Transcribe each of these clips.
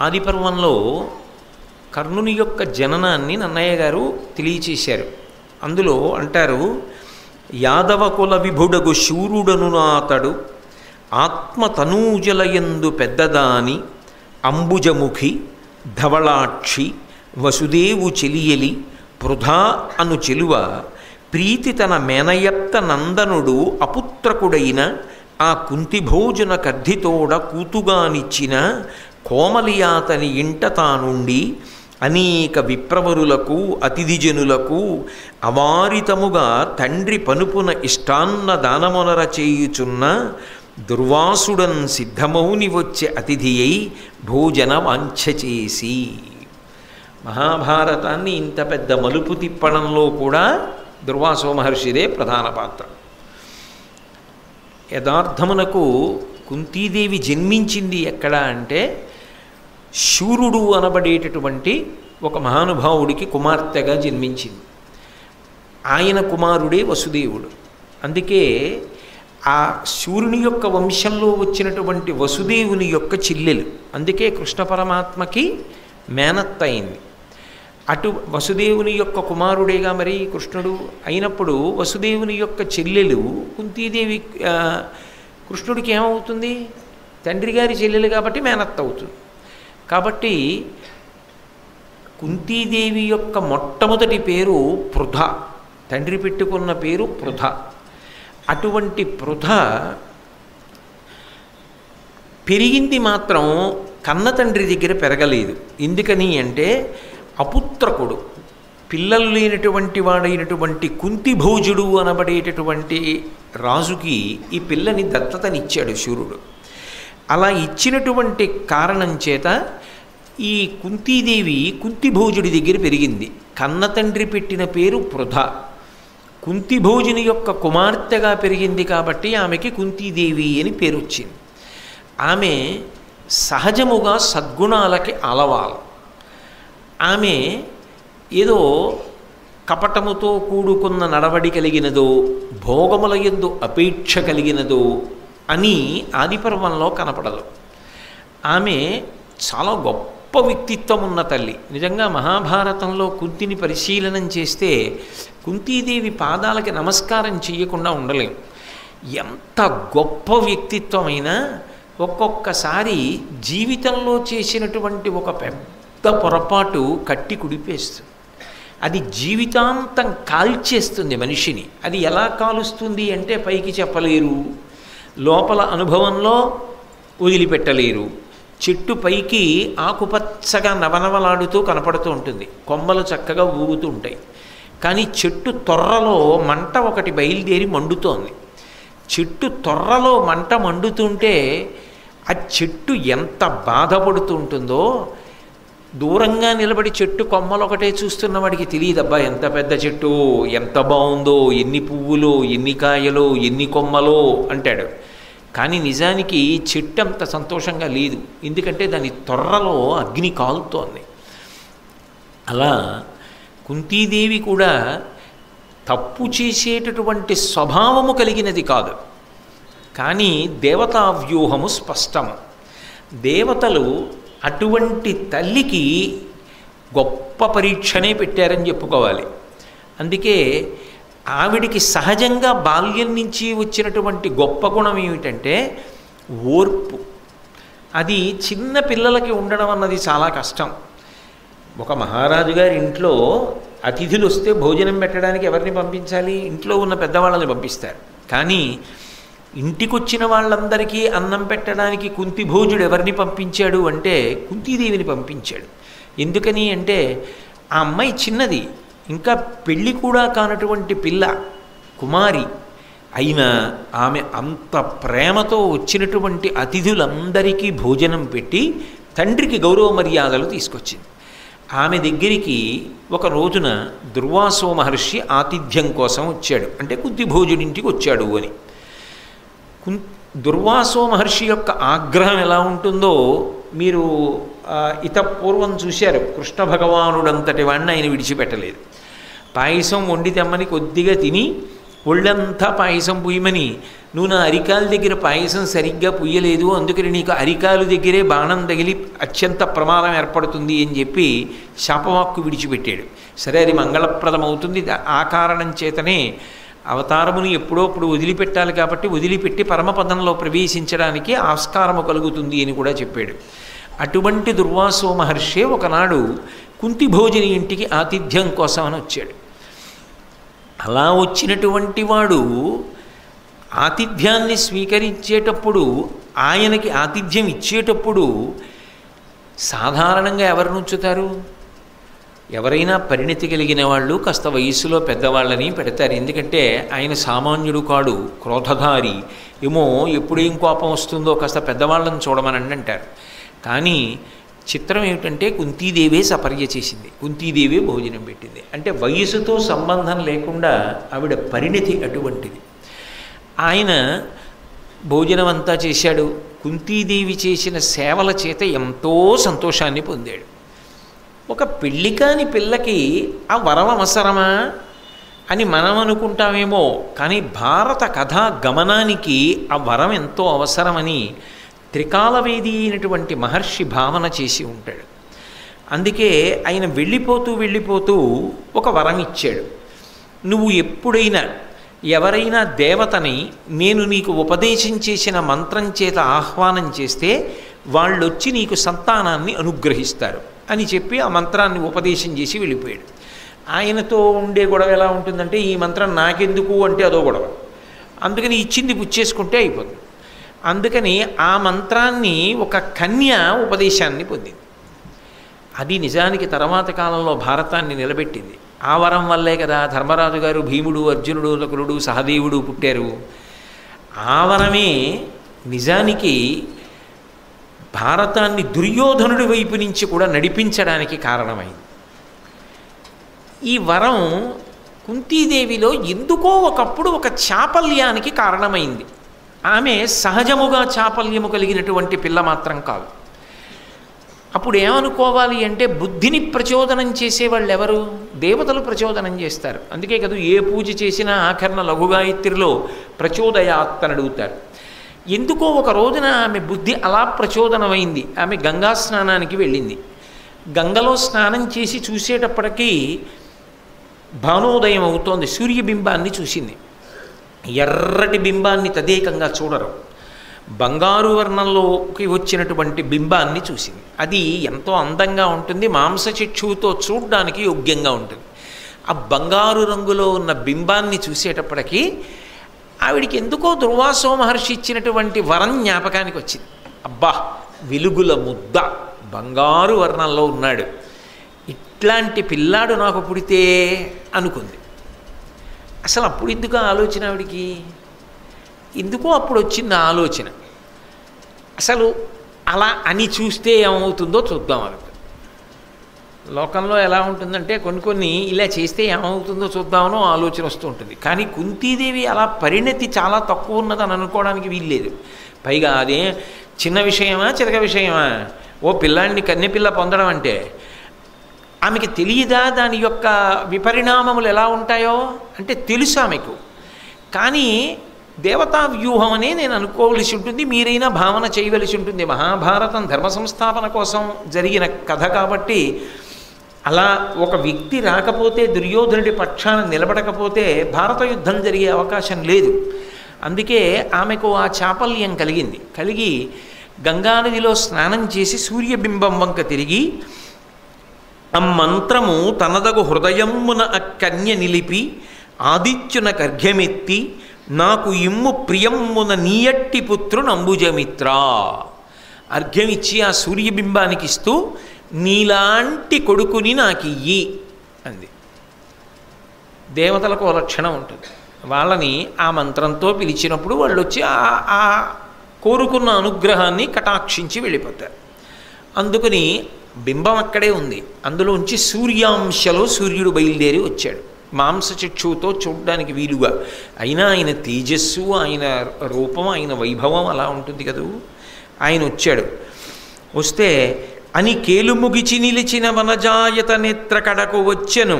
ఆదిపర్వంలో కర్ణుని యొక్క జననాన్ని నన్నయ్య గారు తెలియచేశారు. అందులో అంటారు, యాదవ కుల విభుడగు శూరుడను నాతడు ఆత్మతనూజలయందు పెద్దదాని అంబుజముఖి ధవళాక్షి వసుదేవు చెలియలి పృథా అను చెలువ ప్రీతి తన మేనయత్త నందనుడు అపుత్రకుడైన ఆ కుంతిభోజన కర్ధితోడ కూతుగానిచ్చిన కోమలియాతని ఇంట తానుండి అనేక విప్రవరులకు అతిథిజనులకు అవారితముగా తండ్రి పనుపున ఇష్టాన్న దానమునర చేయుచున్న దుర్వాసుడన్ సిద్ధమౌని వచ్చే అతిథి అయి భోజన వాంఛ చేసి. మహాభారతాన్ని ఇంత పెద్ద మలుపు తిప్పడంలో కూడా దుర్వాసో మహర్షిదే ప్రధాన పాత్ర. యథార్థమునకు కుంతీదేవి జన్మించింది ఎక్కడ అంటే శూరుడు అనబడేటటువంటి ఒక మహానుభావుడికి కుమార్తెగా జన్మించింది. ఆయన కుమారుడే వసుదేవుడు. అందుకే ఆ శూరుని యొక్క వంశంలో వచ్చినటువంటి వసుదేవుని యొక్క చెల్లెలు. అందుకే కృష్ణ పరమాత్మకి మేనత్త అయింది. అటు వసుదేవుని యొక్క కుమారుడేగా మరి కృష్ణుడు అయినప్పుడు వసుదేవుని యొక్క చెల్లెలు కుంతీదేవి కృష్ణుడికి ఏమవుతుంది? తండ్రి గారి చెల్లెలు కాబట్టి మేనత్త అవుతుంది. కాబట్టి కుంతీదేవి యొక్క మొట్టమొదటి పేరు పృథ, తండ్రి పెట్టుకున్న పేరు పృథ. అటువంటి పృథ పెరిగింది మాత్రం కన్న తండ్రి దగ్గర పెరగలేదు. ఎందుకని అంటే అపుత్రకుడు, పిల్లలు లేనటువంటి వాడైనటువంటి కుంతిభోజుడు అనబడేటటువంటి రాజుకి ఈ పిల్లని దత్తతనిచ్చాడు శూరుడు. అలా ఇచ్చినటువంటి కారణం చేత ఈ కుంతీదేవి కుంతిభోజుడి దగ్గర పెరిగింది. కన్న తండ్రి పెట్టిన పేరు పృథ. కుంతిభోజుని యొక్క కుమార్తెగా పెరిగింది కాబట్టి ఆమెకి కుంతీదేవి అని పేరు వచ్చింది. ఆమె సహజముగా సద్గుణాలకి అలవాలు. ఆమె ఏదో కపటముతో కూడుకున్న నడవడి కలిగినదో భోగముల యందు అపేక్ష కలిగినదో అని ఆదిపర్వంలో కనపడదు. ఆమె చాలా గొప్ప వ్యక్తిత్వం ఉన్న తల్లి. నిజంగా మహాభారతంలో కుంతిని పరిశీలనం చేస్తే కుంతీదేవి పాదాలకి నమస్కారం చేయకుండా ఉండలేం. ఎంత గొప్ప వ్యక్తిత్వమైనా ఒక్కొక్కసారి జీవితంలో చేసినటువంటి ఒక పెద్ద పొరపాటు కట్టి కుడిపేస్తుంది. అది జీవితాంతం కాల్చేస్తుంది మనిషిని. అది ఎలా కాలుస్తుంది అంటే పైకి చెప్పలేరు, లోపల అనుభవంలో వదిలిపెట్టలేరు. చెట్టు పైకి ఆకుపచ్చగా నవనవలాడుతూ కనపడుతూ ఉంటుంది, కొమ్మలు చక్కగా ఊగుతూ ఉంటాయి. కానీ చెట్టు తొర్రలో మంట ఒకటి బయలుదేరి మండుతోంది. చెట్టు తొర్రలో మంట మండుతుంటే ఆ చెట్టు ఎంత బాధపడుతూ ఉంటుందో దూరంగా నిలబడి చెట్టు కొమ్మలు ఒకటే చూస్తున్న వాడికి తెలియదబ్బా ఎంత పెద్ద చెట్టు, ఎంత బాగుందో, ఎన్ని పువ్వులో, ఎన్ని కాయలో, ఎన్ని కొమ్మలో అంటాడు. కానీ నిజానికి చెట్టు అంత సంతోషంగా లేదు, ఎందుకంటే దాని తొర్రలో అగ్ని కాలుతోంది. అలా కుంతీదేవి కూడా తప్పు చేసేటటువంటి స్వభావము కలిగినది కాదు, కానీ దేవతా వ్యూహము స్పష్టము. దేవతలు అటువంటి తల్లికి గొప్ప పరీక్షనే పెట్టారని చెప్పుకోవాలి. అందుకే ఆవిడికి సహజంగా బాల్యం నుంచి వచ్చినటువంటి గొప్ప గుణం ఏమిటంటే ఓర్పు. అది చిన్న పిల్లలకి ఉండడం అన్నది చాలా కష్టం. ఒక మహారాజు గారి ఇంట్లో అతిథులు వస్తే భోజనం పెట్టడానికి ఎవరిని పంపించాలి? ఇంట్లో ఉన్న పెద్దవాళ్ళని పంపిస్తారు. కానీ ఇంటికొచ్చిన వాళ్ళందరికీ అన్నం పెట్టడానికి కుంతిభోజుడు ఎవరిని పంపించాడు అంటే కుంతీదేవిని పంపించాడు. ఎందుకని అంటే ఆ అమ్మాయి చిన్నది, ఇంకా పెళ్ళి కూడా కానటువంటి పిల్ల, కుమారి అయినా ఆమె అంత ప్రేమతో వచ్చినటువంటి అతిథులందరికీ భోజనం పెట్టి తండ్రికి గౌరవ మర్యాదలు తీసుకొచ్చింది. ఆమె దగ్గరికి ఒక రోజున దుర్వాసో మహర్షి ఆతిథ్యం కోసం వచ్చాడు, అంటే కుంతిభోజుడింటికి వచ్చాడు అని. దుర్వాసో మహర్షి యొక్క ఆగ్రహం ఎలా ఉంటుందో మీరు పూర్వం చూశారు. కృష్ణ భగవానుడంతటి వాడిని ఆయన విడిచిపెట్టలేదు. పాయసం వండి తెమ్మని కొద్దిగా తిని ఒళ్ళంతా పాయసం పుయ్యమని, నువ్వు నా అరికాల దగ్గర పాయసం సరిగ్గా పుయ్యలేదు, అందుకని నీకు అరికాలు దగ్గరే బాణం తగిలి అత్యంత ప్రమాదం ఏర్పడుతుంది అని చెప్పి శాపవాక్కు విడిచిపెట్టాడు. సరే, అది మంగళప్రదం అవుతుంది, ఆ కారణం చేతనే అవతారమును ఎప్పుడోప్పుడు వదిలిపెట్టాలి కాబట్టి వదిలిపెట్టి పరమపదంలో ప్రవేశించడానికి ఆస్కారము కలుగుతుంది అని కూడా చెప్పాడు. అటువంటి దుర్వాసో మహర్షి ఒకనాడు కుంతి భోజని ఇంటికి ఆతిథ్యం కోసం అని వచ్చాడు. అలా వచ్చినటువంటి వాడు ఆతిథ్యాన్ని స్వీకరించేటప్పుడు, ఆయనకి ఆతిథ్యం ఇచ్చేటప్పుడు సాధారణంగా ఎవరు నుంచుతారు? ఎవరైనా పరిణతి కలిగిన వాళ్ళు కాస్త వయస్సులో పెద్దవాళ్ళని పెడతారు. ఎందుకంటే ఆయన సామాన్యుడు కాడు, క్రోధధారి, ఏమో ఎప్పుడేం కోపం వస్తుందో కాస్త పెద్దవాళ్ళని చూడమని అంటారు. కానీ చిత్రం ఏమిటంటే కుంతీదేవే సపర్య చేసింది, కుంతీదేవే భోజనం పెట్టింది. అంటే వయసుతో సంబంధం లేకుండా ఆవిడ పరిణతి అటువంటిది. ఆయన భోజనం అంతా చేశాడు. కుంతీదేవి చేసిన సేవల చేత ఎంతో సంతోషాన్ని పొందాడు. ఒక పెళ్ళి కాని పిల్లకి ఆ వరం అవసరమా అని మనం అనుకుంటామేమో, కానీ భారత కథా గమనానికి ఆ వరం ఎంతో అవసరమని త్రికాలవేది అయినటువంటి మహర్షి భావన చేసి ఉంటాడు. అందుకే ఆయన వెళ్ళిపోతూ ఒక వరం ఇచ్చాడు. నువ్వు ఎప్పుడైనా ఎవరైనా దేవతని నేను నీకు ఉపదేశం చేసిన మంత్రం చేత ఆహ్వానం చేస్తే వాళ్ళొచ్చి నీకు సంతానాన్ని అనుగ్రహిస్తారు అని చెప్పి ఆ మంత్రాన్ని ఉపదేశం చేసి వెళ్ళిపోయాడు. ఆయనతో ఉండే గొడవ ఎలా ఉంటుందంటే, ఈ మంత్రం నాకెందుకు అంటే అదో గొడవ, అందుకని ఇచ్చింది పుచ్చేసుకుంటే అయిపోతుంది. అందుకని ఆ మంత్రాన్ని ఒక కన్య ఉపదేశాన్ని పొందింది. అది నిజానికి తర్వాత కాలంలో భారతాన్ని నిలబెట్టింది. ఆ వరం వల్లే కదా ధర్మరాజు గారు, భీముడు, అర్జునుడు, నకులుడు, సహదేవుడు పుట్టారు. ఆ వరమే నిజానికి భారతాన్ని దుర్యోధనుడి వైపు నుంచి కూడా నడిపించడానికి కారణమైంది. ఈ వరం కుంతీదేవిలో ఎందుకో ఒకప్పుడు ఒక చాపల్యానికి కారణమైంది. ఆమె సహజముగా చాపల్యము కలిగినటువంటి పిల్ల మాత్రం కాదు. అప్పుడు ఏమనుకోవాలి అంటే, బుద్ధిని ప్రచోదనం చేసేవాళ్ళు ఎవరు? దేవతలు ప్రచోదనం చేస్తారు. అందుకే కదా ఏ పూజ చేసినా ఆఖరణ లఘుగాయత్రిలో ప్రచోదయాత్ అని అడుగుతారు. ఎందుకో ఒక రోజున ఆమె బుద్ధి అలా ప్రచోదనమైంది. ఆమె గంగా స్నానానికి వెళ్ళింది. గంగలో స్నానం చేసి చూసేటప్పటికీ భానోదయం అవుతోంది. సూర్యబింబాన్ని చూసింది. ఎర్రటి బింబాన్ని తదేకంగా చూడరు, బంగారు వర్ణంలోకి వచ్చినటువంటి బింబాన్ని చూసింది. అది ఎంతో అందంగా ఉంటుంది, మాంసచిక్షువుతో చూడడానికి యోగ్యంగా ఉంటుంది. ఆ బంగారు రంగులో ఉన్న బింబాన్ని చూసేటప్పటికీ ఆవిడికి ఎందుకో దుర్వాసో మహర్షి ఇచ్చినటువంటి వరం జ్ఞాపకానికి వచ్చింది. అబ్బా, వెలుగుల ముద్ద, బంగారు వర్ణంలో ఉన్నాడు, ఇట్లాంటి పిల్లాడు నాకు పుడితే అనుకుంది. అసలు అప్పుడు ఎందుకు ఆలోచన ఆవిడికి? ఎందుకో అప్పుడు వచ్చింది ఆలోచన. అసలు అలా అని చూస్తే ఏమవుతుందో చూద్దాం అనుకుంది. లోకంలో ఎలా ఉంటుందంటే కొన్ని ఇలా చేస్తే ఏమవుతుందో చూద్దామనో ఆలోచన వస్తూ ఉంటుంది. కానీ కుంతీదేవి అలా పరిణతి చాలా తక్కువ ఉన్నదని అనుకోవడానికి వీల్లేదు. పైగా అదే చిన్న విషయమా, చిరక విషయమా? ఓ పిల్లాడిని కన్నెపిల్ల పొందడం అంటే ఆమెకి తెలియదా దాని యొక్క విపరిణామములు ఎలా ఉంటాయో? అంటే తెలుసు ఆమెకు, కానీ దేవతా వ్యూహం అనే నేను అనుకోవలసి ఉంటుంది, మీరైనా భావన చేయవలసి ఉంటుంది. మహాభారతం ధర్మ సంస్థాపన కోసం జరిగిన కథ కాబట్టి అలా ఒక వ్యక్తి రాకపోతే, దుర్యోధనుడి పక్షాన నిలబడకపోతే భారత యుద్ధం జరిగే అవకాశం లేదు. అందుకే ఆమెకు ఆ చాపల్యం కలిగి గంగానదిలో స్నానం చేసి సూర్యబింబం వంక తిరిగి ఆ మంత్రము తనదగు హృదయమున అక్కన్య నిలిపి ఆదిత్యున కర్ఘ్యమెత్తి నాకు ఇమ్ము ప్రియమ్మున నీయట్టి పుత్రుని అంబుజమిత్ర అర్ఘ్యమిచ్చి ఆ సూర్యబింబానికి ఇస్తూ నీలాంటి కొడుకుని నాకు ఇయ్యి అంది. దేవతలకు ఒక లక్షణం ఉంటుంది. వాళ్ళని ఆ మంత్రంతో పిలిచినప్పుడు వాళ్ళు వచ్చి ఆ కోరుకున్న అనుగ్రహాన్ని కటాక్షించి వెళ్ళిపోతారు. అందుకని బింబం అక్కడే ఉంది. అందులోంచి సూర్యాంశలో సూర్యుడు బయలుదేరి వచ్చాడు, మాంసచక్షువుతో చూడడానికి వీలుగా. అయినా ఆయన తేజస్సు, ఆయన రూపం, ఆయన వైభవం అలా ఉంటుంది కదూ. ఆయన వచ్చాడు. వస్తే అని కేలుముగిచి నిలిచిన వనజాయత నేత్ర కడకు వచ్చెను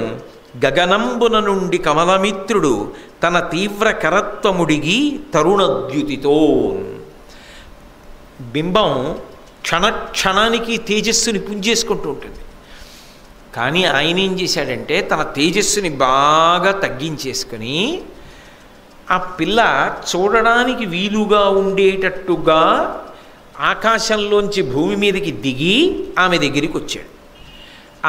గగనంబున నుండి కమలమిత్రుడు తన తీవ్ర కరత్వముడిగి తరుణద్యుతితో. బింబం క్షణానికి తేజస్సుని పుంజేసుకుంటూ ఉంటుంది. కానీ ఆయన ఏం చేశాడంటే తన తేజస్సుని బాగా తగ్గించేసుకొని ఆ పిల్ల చూడడానికి వీలుగా ఉండేటట్టుగా ఆకాశంలోంచి భూమి మీదకి దిగి ఆమె దగ్గరికి వచ్చాడు.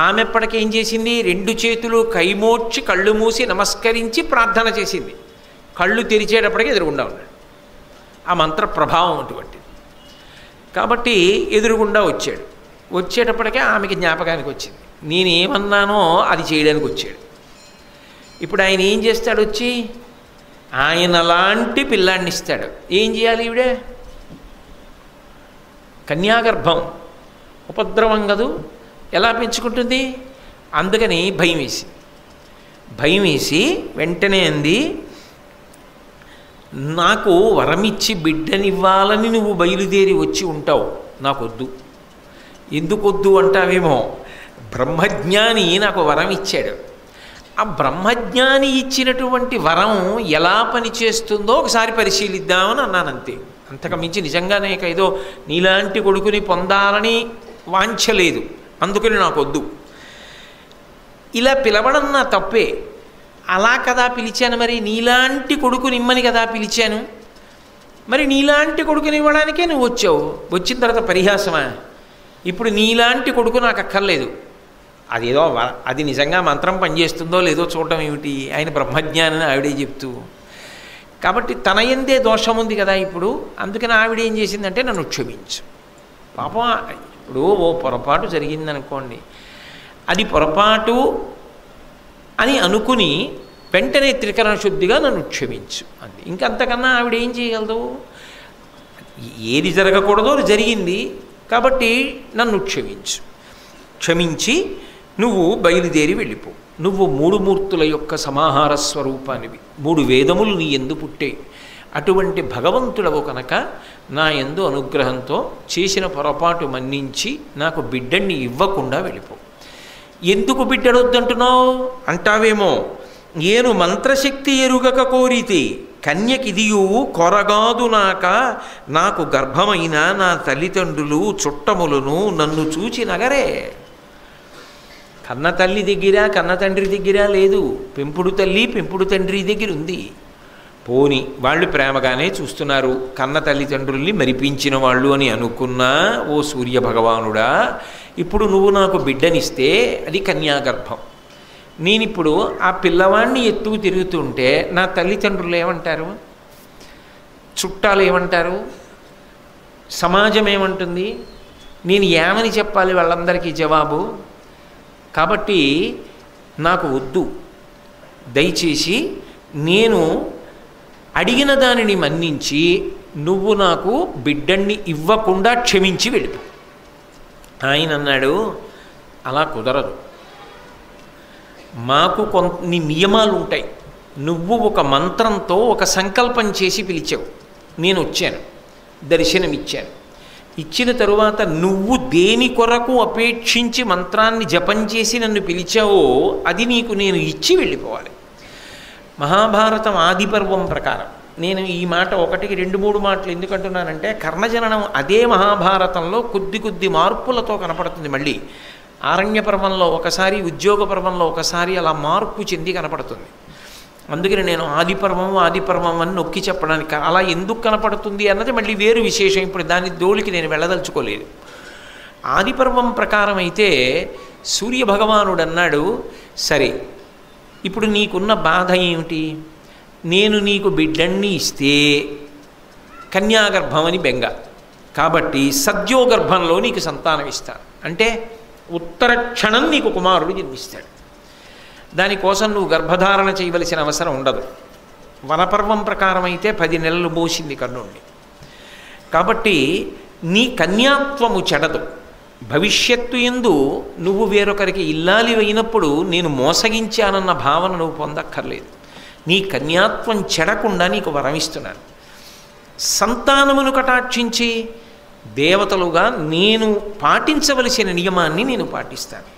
ఆమె ఎప్పటికేం చేసింది? 2 చేతులు కైమోడ్చి కళ్ళు మూసి నమస్కరించి ప్రార్థన చేసింది. కళ్ళు తెరిచేటప్పటికి ఎదురుగుండా ఉన్నాడు. ఆ మంత్ర ప్రభావం అటువంటిది. కాబట్టి ఎదురుగుండా వచ్చాడు. వచ్చేటప్పటికే ఆమెకి జ్ఞాపకానికి వచ్చింది. నేనేమన్నానో అది చేయడానికి వచ్చాడు. ఇప్పుడు ఆయన ఏం చేస్తాడు? వచ్చి ఆయన లాంటి పిల్లాడిని ఇస్తాడు. ఏం చేయాలి? ఈవిడే కన్యాగర్భం, ఉపద్రవం కదూ, ఎలా పెంచుకుంటుంది? అందుకని భయం వేసి వెంటనే అంది, నాకు వరమిచ్చి బిడ్డనివ్వాలని నువ్వు బయలుదేరి వచ్చి ఉంటావు, నాకొద్దు. ఎందుకొద్దు అంటావేమో, బ్రహ్మజ్ఞాని నాకు వరం ఇచ్చాడు. ఆ బ్రహ్మజ్ఞాని ఇచ్చినటువంటి వరం ఎలా పనిచేస్తుందో ఒకసారి పరిశీలిద్దామని అన్నాను, అంతే. అంతకు మించి నిజంగానే ఏదో నీలాంటి కొడుకుని పొందాలని వాంఛలేదు, అందుకని నాకొద్దు. ఇలా పిలవడం నా తప్పే. అలా కదా పిలిచాను, మరి నీలాంటి కొడుకుని ఇమ్మని కదా పిలిచాను. మరి నీలాంటి కొడుకుని ఇవ్వడానికే నువ్వు వచ్చావు. వచ్చిన తర్వాత పరిహాసమా? ఇప్పుడు నీలాంటి కొడుకు నాకు అక్కర్లేదు. అదేదో అది నిజంగా మంత్రం పనిచేస్తుందో లేదో చూడటం ఏమిటి? ఆయన బ్రహ్మజ్ఞానని ఆవిడే చెప్తూ. కాబట్టి తన యందే దోషం ఉంది కదా ఇప్పుడు. అందుకని ఆవిడ ఏం చేసిందంటే నన్ను క్షమించు. పాపం ఇప్పుడు ఓ పొరపాటు జరిగిందనుకోండి, అది పొరపాటు అని అనుకుని వెంటనే త్రికరణ శుద్ధిగా నన్ను క్షమించు అంది. ఇంకంతకన్నా ఆవిడ ఏం చేయగలదు? ఏది జరగకూడదో అది జరిగింది కాబట్టి నన్ను క్షమించు. క్షమించి నువ్వు బయలుదేరి వెళ్ళిపో. నువ్వు 3 మూర్తుల యొక్క సమాహార స్వరూపానివి. 3 వేదములు నీ యందు పుట్టే. అటువంటి భగవంతుడవు కనుక నా యందు అనుగ్రహంతో చేసిన పొరపాటు మన్నించి నాకు బిడ్డని ఇవ్వకుండా వెళ్ళిపో. ఎందుకు బిడ్డడొద్దంటున్నావు అంటావేమో, ఏను మంత్రశక్తి ఎరుగక కోరితి కన్యకిదియు కొరగాదు నాకు గర్భమైన నా తల్లిదండ్రులు చుట్టములను నన్ను చూచి నగరే. కన్న తల్లి దగ్గర కన్న తండ్రి దగ్గర లేదు, పెంపుడు తల్లి పెంపుడు తండ్రి దగ్గర ఉంది. పోని వాళ్ళు ప్రేమగానే చూస్తున్నారు, కన్న తల్లిదండ్రుల్ని మరిపించిన వాళ్ళు అని అనుకున్నా ఓ సూర్య భగవానుడా, ఇప్పుడు నువ్వు నాకు బిడ్డనిస్తే అది కన్యాగర్భం. నేనిప్పుడు ఆ పిల్లవాడిని ఎత్తుకు తిరుగుతుంటే నా తల్లిదండ్రులు ఏమంటారు? చుట్టాలు ఏమంటారు? సమాజం ఏమంటుంది? నేను ఏమని చెప్పాలి వాళ్ళందరికీ జవాబు? కాబట్టి నాకు వద్దు. దయచేసి నేను అడిగిన దానిని మన్నించి నువ్వు నాకు బిడ్డన్ని ఇవ్వకుండా క్షమించి వెళ్ళిపో. ఆయన అన్నాడు, అలా కుదరదు. మాకు కొన్ని నియమాలు ఉంటాయి. నువ్వు ఒక మంత్రంతో ఒక సంకల్పం చేసి పిలిచావు, నేను వచ్చాను, దర్శనమిచ్చాను. ఇచ్చిన తరువాత నువ్వు దేని కొరకు అపేక్షించి మంత్రాన్ని జపం చేసి నన్ను పిలిచావో అది నీకు నేను ఇచ్చి వెళ్ళిపోవాలి. మహాభారతం ఆదిపర్వం ప్రకారం నేను ఈ మాట 1, 2, 3 మాటలు ఎందుకంటున్నానంటే, కర్ణజననం అదే మహాభారతంలో కొద్ది మార్పులతో కనపడుతుంది. మళ్ళీ ఆరణ్య పర్వంలో ఒకసారి, ఉద్యోగ పర్వంలో ఒకసారి అలా మార్పు చెంది కనపడుతుంది. అందుకని నేను ఆదిపర్వం అని నొక్కి చెప్పడానికి, అలా ఎందుకు కనపడుతుంది అన్నది మళ్ళీ వేరు విశేషం. ఇప్పుడు దాని దోలికి నేను వెళ్ళదలుచుకోలేదు. ఆదిపర్వం ప్రకారం అయితే సూర్యభగవానుడు అన్నాడు, సరే ఇప్పుడు నీకున్న బాధ ఏమిటి? నేను నీకు బిడ్డన్ని ఇస్తే కన్యాగర్భం అని బెంగ, కాబట్టి సద్యోగర్భంలో నీకు సంతానం ఇస్తాను అంటే ఉత్తర క్షణం నీకు కుమారుడు జన్మిస్తాడు. దానికోసం నువ్వు గర్భధారణ చేయవలసిన అవసరం ఉండదు. వనపర్వం ప్రకారం అయితే 10 నెలలు మోసింది కర్ణుణ్ణి. కాబట్టి నీ కన్యాత్వము చెడదు. భవిష్యత్తు యందు నువ్వు వేరొకరికి ఇల్లాలి అయినప్పుడు నేను మోసగించానన్న భావన నువ్వు పొందక్కర్లేదు. నీ కన్యాత్వం చెడకుండా నీకు వరమిస్తున్నాను. సంతానమును కటాక్షించి దేవతలుగా నేను పాటించవలసిన నియమాన్ని నేను పాటిస్తాను.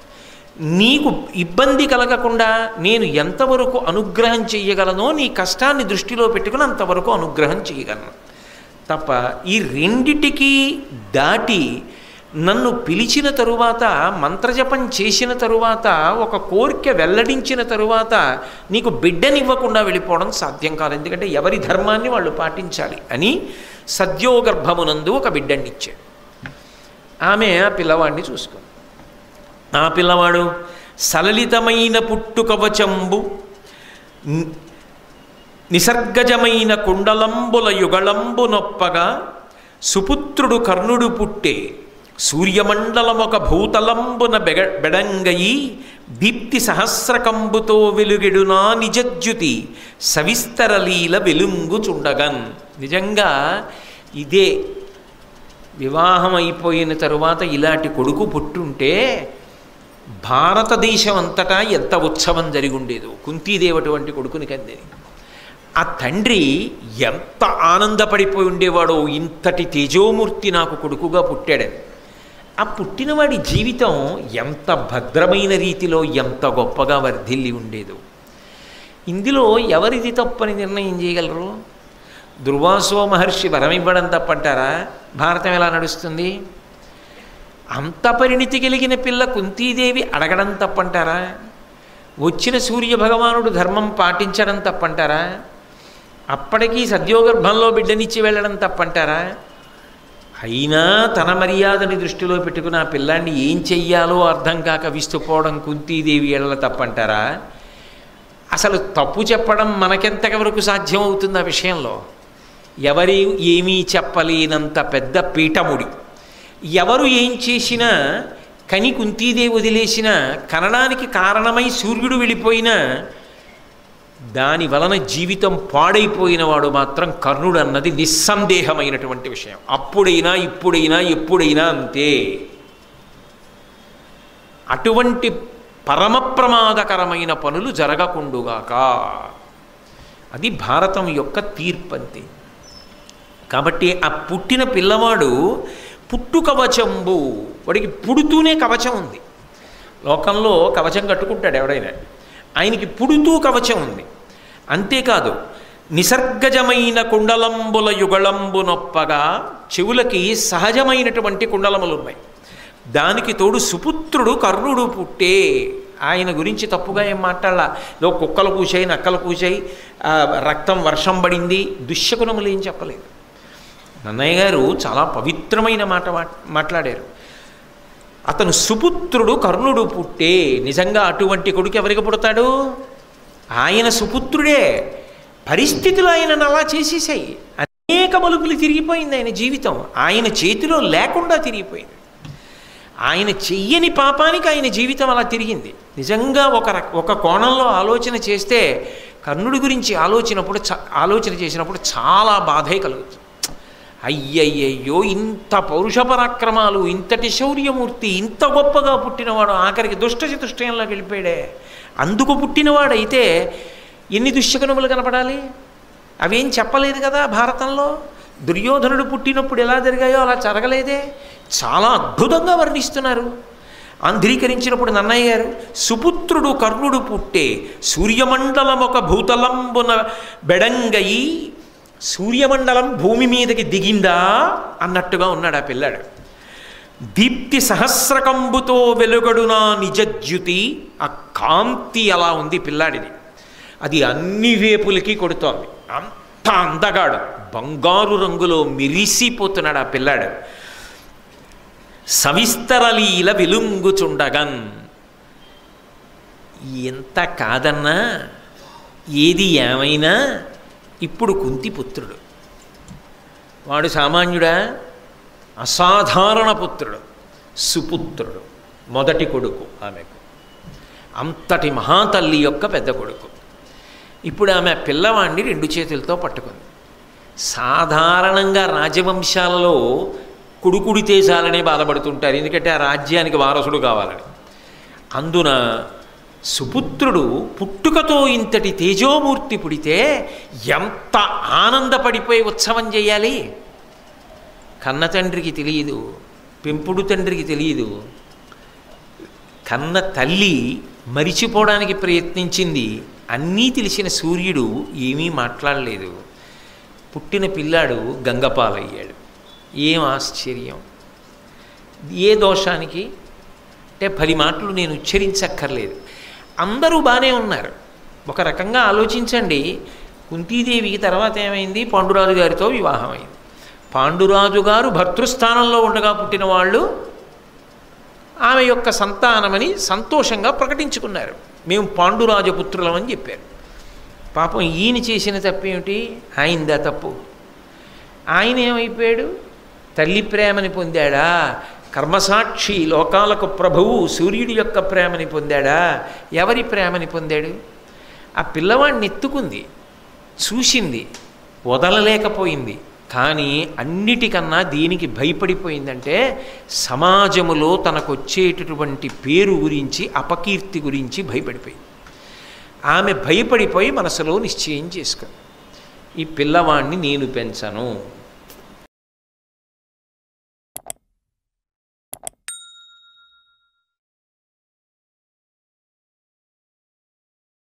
నీకు ఇబ్బంది కలగకుండా నేను ఎంతవరకు అనుగ్రహం చేయగలనో నీ కష్టాన్ని దృష్టిలో పెట్టుకుని అంతవరకు అనుగ్రహం చేయగలను తప్ప ఈ రెండిటికి దాటి నన్ను పిలిచిన తరువాత మంత్రజపం చేసిన తరువాత ఒక కోరిక వెల్లడించిన తరువాత నీకు బిడ్డనివ్వకుండా వెళ్ళిపోవడం సాధ్యం కాదు. ఎందుకంటే ఎవరి ధర్మాన్ని వాళ్ళు పాటించాలి అని సద్యోగర్భమునందు ఒక బిడ్డనిచ్చాడు. ఆమె ఆ పిల్లవాడిని చూసుకుంది. ఆ పిల్లవాడు సలలితమైన పుట్టుకవచంబు నిసర్గజమైన కుండలంబుల యుగళంబు నొప్పగా సుపుత్రుడు కర్ణుడు పుట్టే సూర్యమండలమొక భూతలంబున బెడంగయి దీప్తి సహస్రకంబుతో వెలుగెడునా నిజజ్యుతి సవిస్తరలీల వెలుంగుచుండగన్. నిజంగా ఇదే వివాహం అయిపోయిన తరువాత ఇలాంటి కొడుకు పుట్టుంటే భారతదేశం అంతటా ఎంత ఉత్సవం జరిగి ఉండేదో. కుంతీదేవి అటువంటి కొడుకుని కంది. ఆ తండ్రి ఎంత ఆనందపడిపోయి ఉండేవాడో, ఇంతటి తేజోమూర్తి నాకు కొడుకుగా పుట్టాడని. ఆ పుట్టినవాడి జీవితం ఎంత భద్రమైన రీతిలో ఎంత గొప్పగా వర్ధిల్లి ఉండేదో. ఇందులో ఎవరిది తప్పని నిర్ణయం చేయగలరు? దుర్వాసో మహర్షి వరం ఇవ్వడం తప్పంటారా? భారతం ఎలా నడుస్తుంది? అంత పరిణితి కలిగిన పిల్ల కుంతీదేవి అడగడం తప్పంటారా? వచ్చిన సూర్యభగవానుడు ధర్మం పాటించడం తప్పంటారా? అప్పటికీ సద్యోగర్భంలో బిడ్డనిచ్చి వెళ్ళడం తప్పంటారా? అయినా తన మర్యాదని దృష్టిలో పెట్టుకుని ఆ పిల్లాన్ని ఏం చెయ్యాలో అర్థం కాక విస్తుపోవడం కుంతీదేవి ఎడల తప్పంటారా? అసలు తప్పు చెప్పడం మనకెంతవరకు సాధ్యం అవుతుంది? ఆ విషయంలో ఎవరి ఏమీ చెప్పలేనంత పెద్ద పీఠముడి, ఎవరు ఏం చేసినా కని కుంతీదేవి వదిలేసిన, కనడానికి కారణమై సూర్యుడు వెళ్ళిపోయినా దాని వలన జీవితం పాడైపోయిన వాడు మాత్రం కర్ణుడు అన్నది నిస్సందేహమైనటువంటి విషయం. అప్పుడైనా ఇప్పుడైనా ఎప్పుడైనా అంతే. అటువంటి పరమ ప్రమాదకరమైన పనులు జరగకుండుగాక, అది భారతం యొక్క తీర్పంతే. కాబట్టి ఆ పుట్టిన పిల్లవాడు పుట్టు కవచంబు, వాడికి పుడుతూనే కవచం ఉంది. లోకంలో కవచం కట్టుకుంటాడు ఎవడైనా, ఆయనకి పుడుతూ కవచం ఉంది. అంతేకాదు నిసర్గజమైన కుండలంబుల యుగళంబు నొప్పగా, చెవులకి సహజమైనటువంటి కుండలములు ఉన్నాయి. దానికి తోడు సుపుత్రుడు కర్ణుడు పుట్టే. ఆయన గురించి తప్పుగా ఏం మాట్లాడాల? కుక్కలు కూసాయి, నక్కలు కూసాయి, రక్తం వర్షం పడింది, దుశ్శకునములు ఏం చెప్పలేదు. నన్నయ్య గారు చాలా పవిత్రమైన మాట మాట్లాడారు. అతను సుపుత్రుడు కర్ణుడు పుట్టే. నిజంగా అటువంటి కొడుకు ఎవరికి పుడతాడు? ఆయన సుపుత్రుడే. పరిస్థితులు ఆయనను అలా చేసేసాయి. అనేక మలుపులు తిరిగిపోయింది ఆయన జీవితం. ఆయన చేతిలో లేకుండా తిరిగిపోయింది. ఆయన చెయ్యని పాపానికి ఆయన జీవితం అలా తిరిగింది. నిజంగా ఒక కోణంలో ఆలోచన చేస్తే కర్ణుడి గురించి ఆలోచన చేసినప్పుడు చాలా బాధే కలుగుతుంది. అయ్యయ్యయ్యో, ఇంత పౌరుష పరాక్రమాలు, ఇంతటి శౌర్యమూర్తి, ఇంత గొప్పగా పుట్టినవాడు ఆఖరికి దుష్టచతుష్టయంలోకి వెళ్ళిపోయాడే. అందుకు పుట్టినవాడైతే ఎన్ని దుశ్శకునములు కనపడాలి? అవేం చెప్పలేదు కదా భారతంలో. దుర్యోధనుడు పుట్టినప్పుడు ఎలా జరిగాయో అలా జరగలేదే. చాలా అద్భుతంగా వర్ణిస్తున్నారు. ఆంధ్రీకరించినప్పుడు నన్నయ్య గారు సుపుత్రుడు కర్ణుడు పుట్టే సూర్యమండలం ఒక భూతలంబున బెడంగయి, సూర్యమండలం భూమి మీదకి దిగిందా అన్నట్టుగా ఉన్నాడు ఆ పిల్లాడు. దీప్తి సహస్రకంబుతో వెలుగడునా నిజజ్యుతి, ఆ కాంతి అలా ఉంది పిల్లాడిది. అది అన్ని వేపులకి కొడుతోంది. అంత అందగాడు, బంగారు రంగులో మెరిసిపోతున్నాడు ఆ పిల్లాడు. సవిస్తరలీల వెలుంగుచుండగన్. ఎంత కాదన్నా ఏది ఏమైనా ఇప్పుడు కుంతిపుత్రుడు. వాడు సామాన్యుడా? అసాధారణ పుత్రుడు, సుపుత్రుడు, మొదటి కొడుకు ఆమెకు. అంతటి మహాతల్లి యొక్క పెద్ద కొడుకు. ఇప్పుడు ఆమె పిల్లవాడిని రెండు చేతులతో పట్టుకుంది. సాధారణంగా రాజవంశాలలో కొడుకుడితే చాలనే బాధపడుతుంటారు, ఎందుకంటే ఆ రాజ్యానికి వారసుడు కావాలని. అందున సుపుత్రుడు పుట్టుకతో ఇంతటి తేజోమూర్తి పుడితే ఎంత ఆనందపడిపోయి ఉత్సవం చేయాలి? కన్న తండ్రికి తెలియదు, పెంపుడు తండ్రికి తెలియదు. కన్న తల్లి మరిచిపోవడానికి ప్రయత్నించింది. అన్నీ తెలిసిన సూర్యుడు ఏమీ మాట్లాడలేదు. పుట్టిన పిల్లాడు గంగపాలయ్యాడు. ఏం ఆశ్చర్యం! ఏ దోషానికి అంటే 10 మాటలు నేను ఉచ్చరించక్కర్లేదు. అందరూ బాగానే ఉన్నారు. ఒక రకంగా ఆలోచించండి. కుంతీదేవికి తర్వాత ఏమైంది? పాండురాజు గారితో వివాహం అయింది. పాండురాజు గారు భర్తృస్థానంలో ఉండగా పుట్టిన వాళ్ళు ఆమె యొక్క సంతానమని సంతోషంగా ప్రకటించుకున్నారు. మేము పాండురాజపుత్రులం అని చెప్పారు. పాపం ఈయన చేసిన తప్పేమిటి? ఆయనదా తప్పు. ఆయన ఏమైపోయాడు? తల్లి ప్రేమని పొందాడా? కర్మసాక్షి లోకాలకు ప్రభువు సూర్యుడి యొక్క ప్రేమని పొందాడా? ఎవరి ప్రేమని పొందాడు? ఆ పిల్లవాడిని ఎత్తుకుంది, చూసింది, వదలలేకపోయింది. కానీ అన్నిటికన్నా దీనికి భయపడిపోయిందంటే సమాజములో తనకొచ్చేటటువంటి పేరు గురించి, అపకీర్తి గురించి భయపడిపోయింది. ఆమె భయపడిపోయి మనసులో నిశ్చయం చేసుకుంది, ఈ పిల్లవాడిని నేను పెంచను,